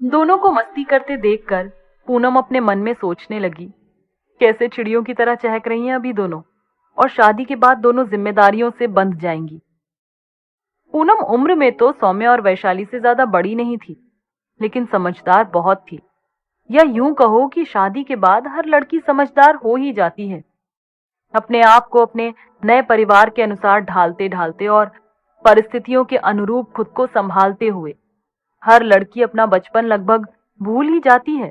दोनों को मस्ती करते देखकर पूनम अपने मन में सोचने लगी, कैसे चिड़ियों की तरह चहक रही हैं अभी दोनों, और शादी के बाद दोनों जिम्मेदारियों से बंध जाएंगी। पूनम उम्र में तो सौम्या और वैशाली से ज्यादा बड़ी नहीं थी, लेकिन समझदार बहुत थी। या यूं कहो कि शादी के बाद हर लड़की समझदार हो ही जाती है। अपने आप को अपने नए परिवार के अनुसार ढालते ढालते और परिस्थितियों के अनुरूप खुद को संभालते हुए हर लड़की अपना बचपन लगभग भूल ही जाती है।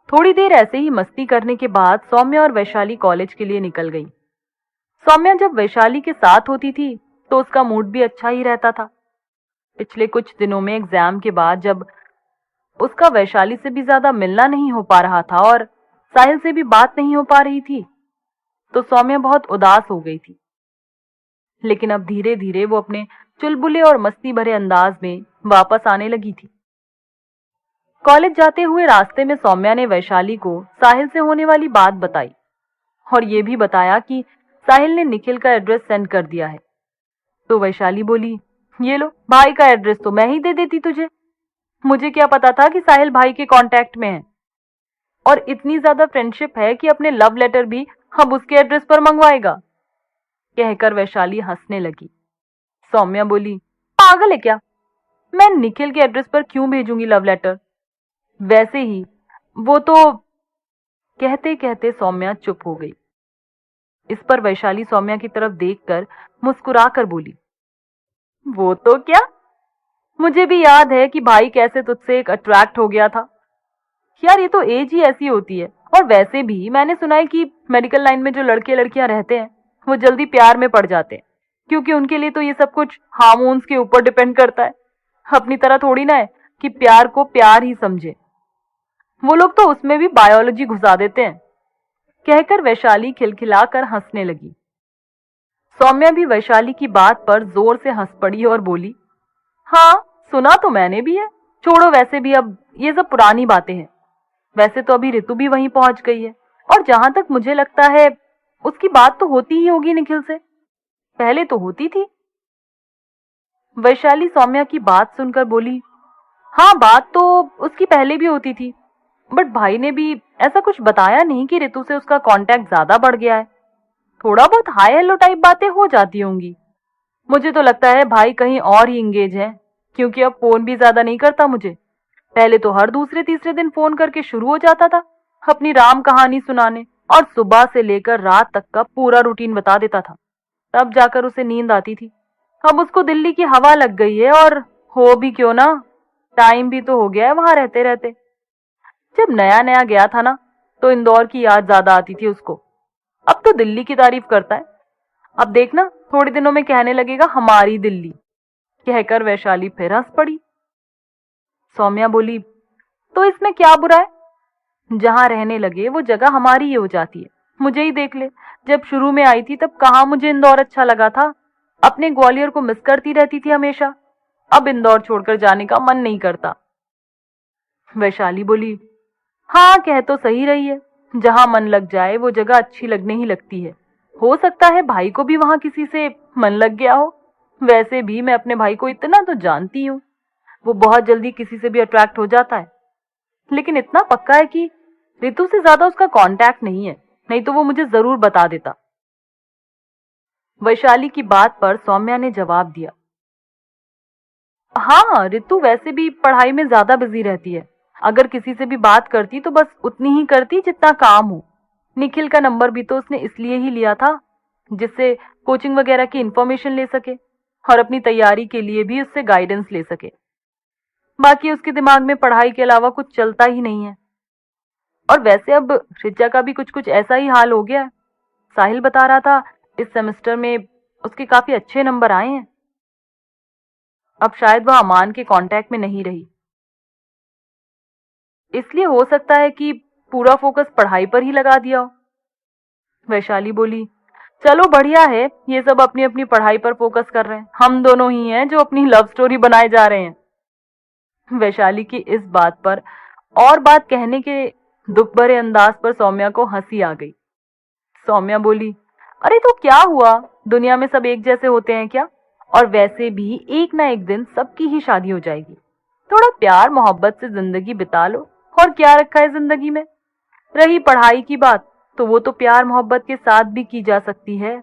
थोड़ी देर ऐसे ही मस्ती करने के बाद सौम्या और वैशाली कॉलेज के लिए निकल गई। सौम्या जब वैशाली के साथ होती थी तो उसका मूड भी अच्छा ही रहता था। पिछले कुछ दिनों में एग्जाम के बाद जब उसका वैशाली से भी ज्यादा मिलना नहीं हो पा रहा था और साहिल से भी बात नहीं हो पा रही थी, तो सौम्या बहुत उदास हो गई थी। लेकिन अब धीरे धीरे वो अपने चुलबुले और मस्ती भरे अंदाज में वापस आने लगी थी। कॉलेज जाते हुए रास्ते में सौम्या ने वैशाली को साहिल से होने वाली बात बताई और ये भी बताया कि साहिल ने निखिल का एड्रेस सेंड कर दिया है। तो वैशाली बोली, ये लो, भाई का एड्रेस तो मैं ही दे देती तुझे। मुझे क्या पता था कि साहिल भाई के कांटेक्ट में है, और इतनी ज्यादा फ्रेंडशिप है कि अपने लव लेटर भी अब उसके एड्रेस पर मंगवाएगा। कहकर वैशाली हंसने लगी। सौम्या बोली, पागल है क्या? मैं निखिल के एड्रेस पर क्यों भेजूंगी लव लेटर? वैसे ही वो तो। कहते कहते सौम्या चुप हो गई। इस पर वैशाली सौम्या की तरफ देखकर मुस्कुराकर बोली, वो तो क्या, मुझे भी याद है कि भाई कैसे तुझसे एक अट्रैक्ट हो गया था। यार ये तो एज ही ऐसी होती है, और वैसे भी मैंने सुना है कि मेडिकल लाइन में जो लड़के लड़कियां रहते हैं वो जल्दी प्यार में पड़ जाते हैं, क्योंकि उनके लिए तो ये सब कुछ हार्मोन्स के ऊपर डिपेंड करता है। अपनी तरह थोड़ी ना है कि प्यार को प्यार ही समझे, वो लोग तो उसमें भी बायोलॉजी घुसा देते हैं। कहकर वैशाली खिलखिलाकर हंसने लगी। सौम्या भी वैशाली की बात पर जोर से हंस पड़ी और बोली, हाँ सुना तो मैंने भी है। छोड़ो, वैसे भी अब ये सब पुरानी बातें हैं। वैसे तो अभी ऋतु भी वहीं पहुंच गई है, और जहां तक मुझे लगता है उसकी बात तो होती ही होगी निखिल से, पहले तो होती थी। वैशाली सौम्या की बात सुनकर बोली, हाँ बात तो उसकी पहले भी होती थी, बट भाई ने भी ऐसा कुछ बताया नहीं कि ऋतु से उसका कांटेक्ट ज्यादा बढ़ गया है। थोड़ा बहुत हाय हेलो टाइप बातें हो जाती होंगी। मुझे तो लगता है भाई कहीं और ही इंगेज है, क्योंकि अब फोन भी ज्यादा नहीं करता मुझे। पहले तो हर दूसरे तीसरे दिन फोन करके शुरू हो जाता था अपनी राम कहानी सुनाने, और सुबह से लेकर रात तक का पूरा रूटीन बता देता था। तब जाकर उसे नींद आती थी। अब उसको दिल्ली की हवा लग गई है, और हो भी क्यों ना, टाइम भी तो हो गया है वहां रहते रहते। जब नया नया गया था ना, तो इंदौर की याद ज्यादा आती थी उसको। अब तो दिल्ली की तारीफ करता है। अब देखना थोड़े दिनों में कहने लगेगा हमारी दिल्ली। कहकर वैशाली फिर हंस पड़ी। सौम्या बोली, तो इसमें क्या बुरा है? जहां रहने लगे वो जगह हमारी ही हो जाती है। मुझे ही देख ले, जब शुरू में आई थी तब कहाँ मुझे इंदौर अच्छा लगा था। अपने ग्वालियर को मिस करती रहती थी हमेशा। अब इंदौर छोड़कर जाने का मन नहीं करता। वैशाली बोली, हाँ कह तो सही रही है, जहां मन लग जाए वो जगह अच्छी लगने ही लगती है। हो सकता है भाई को भी वहां किसी से मन लग गया हो। वैसे भी मैं अपने भाई को इतना तो जानती हूँ, वो बहुत जल्दी किसी से भी अट्रैक्ट हो जाता है। लेकिन इतना पक्का है कि ऋतु से ज्यादा उसका कांटेक्ट नहीं है, नहीं तो वो मुझे जरूर बता देता। वैशाली की बात पर सौम्या ने जवाब दिया, हाँ ऋतु वैसे भी पढ़ाई में ज्यादा बिजी रहती है। अगर किसी से भी बात करती तो बस उतनी ही करती जितना काम हो। निखिल का नंबर भी तो उसने इसलिए ही लिया था जिससे कोचिंग वगैरह की इंफॉर्मेशन ले सके, और अपनी तैयारी के लिए भी उससे गाइडेंस ले सके। बाकी उसके दिमाग में पढ़ाई के अलावा कुछ चलता ही नहीं है। और वैसे अब ऋचा का भी कुछ कुछ ऐसा ही हाल हो गया है। साहिल बता रहा था इस सेमेस्टर में उसके काफी अच्छे नंबर आए हैं। अब शायद वह अमान के कांटेक्ट में नहीं रही, इसलिए हो सकता है कि पूरा फोकस पढ़ाई पर ही लगा दिया हो। वैशाली बोली, चलो बढ़िया है, ये सब अपनी अपनी पढ़ाई पर फोकस कर रहे हैं। हम दोनों ही हैं जो अपनी लव स्टोरी बनाए जा रहे हैं। वैशाली की इस बात पर और बात कहने के दुख भरे अंदाज पर सौम्या को हंसी आ गई। सौम्या बोली, अरे तो क्या हुआ, दुनिया में सब एक जैसे होते हैं क्या? और वैसे भी एक ना एक दिन सबकी ही शादी हो जाएगी, थोड़ा प्यार मोहब्बत से जिंदगी बिता लो। और क्या रखा है जिंदगी में। रही पढ़ाई की बात, तो वो तो प्यार मोहब्बत के साथ भी की जा सकती है।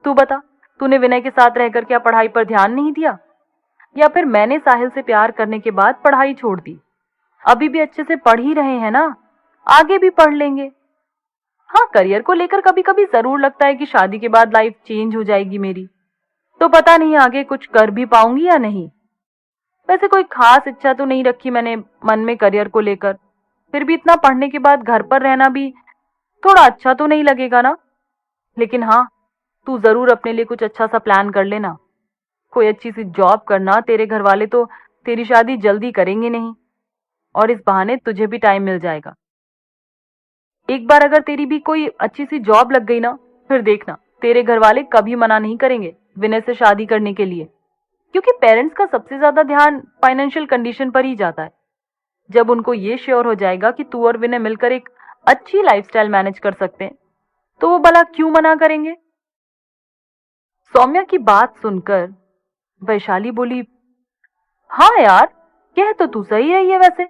तू बता, तूने विनय के साथ रहकर क्या पढ़ाई पर ध्यान नहीं दिया? या फिर मैंने साहिल से प्यार करने के बाद पढ़ाई छोड़ दी? अभी भी अच्छे से पढ़ ही रहे हैं ना, आगे भी पढ़ लेंगे। हाँ, करियर को लेकर कभी कभी जरूर लगता है कि शादी के बाद लाइफ चेंज हो जाएगी मेरी, तो पता नहीं आगे कुछ कर भी पाऊंगी या नहीं। वैसे कोई खास इच्छा तो नहीं रखी मैंने मन में करियर को लेकर, फिर भी इतना पढ़ने के बाद घर पर रहना भी थोड़ा अच्छा तो नहीं लगेगा ना। लेकिन हाँ, तू जरूर अपने लिए कुछ अच्छा सा प्लान कर लेना। कोई अच्छी सी जॉब करना, तेरे घर वाले तो तेरी शादी जल्दी करेंगे नहीं, और इस बहाने तुझे भी टाइम मिल जाएगा। एक बार अगर तेरी भी कोई अच्छी सी जॉब लग गई ना, फिर देखना तेरे घर वाले कभी मना नहीं करेंगे विनय से शादी करने के लिए। क्योंकि पेरेंट्स का सबसे ज्यादा ध्यान फाइनेंशियल कंडीशन पर ही जाता है। जब उनको ये श्योर हो जाएगा कि तू और विनय मिलकर एक अच्छी लाइफस्टाइल मैनेज कर सकते हैं, तो वो भला क्यों मना करेंगे। सौम्या की बात सुनकर वैशाली बोली, हाँ यार, कह तो तू सही रही है। वैसे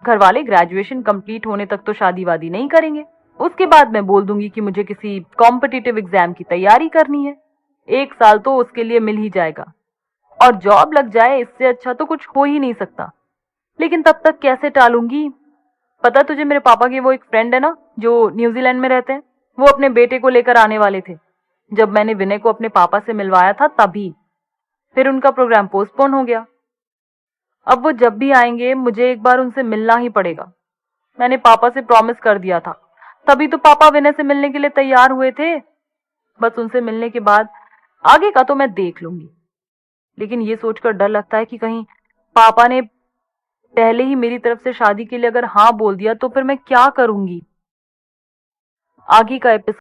घर वाले ग्रेजुएशन कंप्लीट होने तक तो शादी वादी नहीं करेंगे। उसके बाद मैं बोल दूंगी कि मुझे किसी कॉम्पिटिटिव एग्जाम की तैयारी करनी है। 1 साल तो उसके लिए मिल ही जाएगा, और जॉब लग जाए, इससे अच्छा तो कुछ हो ही नहीं सकता। लेकिन तब तक कैसे टालूंगी। पता तुझे, मेरे पापा के वो एक फ्रेंड है ना जो न्यूजीलैंड में रहते हैं, वो अपने बेटे को लेकर आने वाले थे। जब मैंने विनय को अपने पापा से मिलवाया था तभी, फिर उनका प्रोग्राम पोस्टपोन हो गया। अब वो जब भी आएंगे मुझे एक बार उनसे मिलना ही पड़ेगा। मैंने पापा से प्रॉमिस कर दिया था, तभी तो पापा विनय से मिलने के लिए तैयार हुए थे। बस उनसे मिलने के बाद आगे का तो मैं देख लूंगी। लेकिन ये सोचकर डर लगता है कि कहीं पापा ने पहले ही मेरी तरफ से शादी के लिए अगर हाँ बोल दिया तो फिर मैं क्या करूंगी। आगे का एपिसोड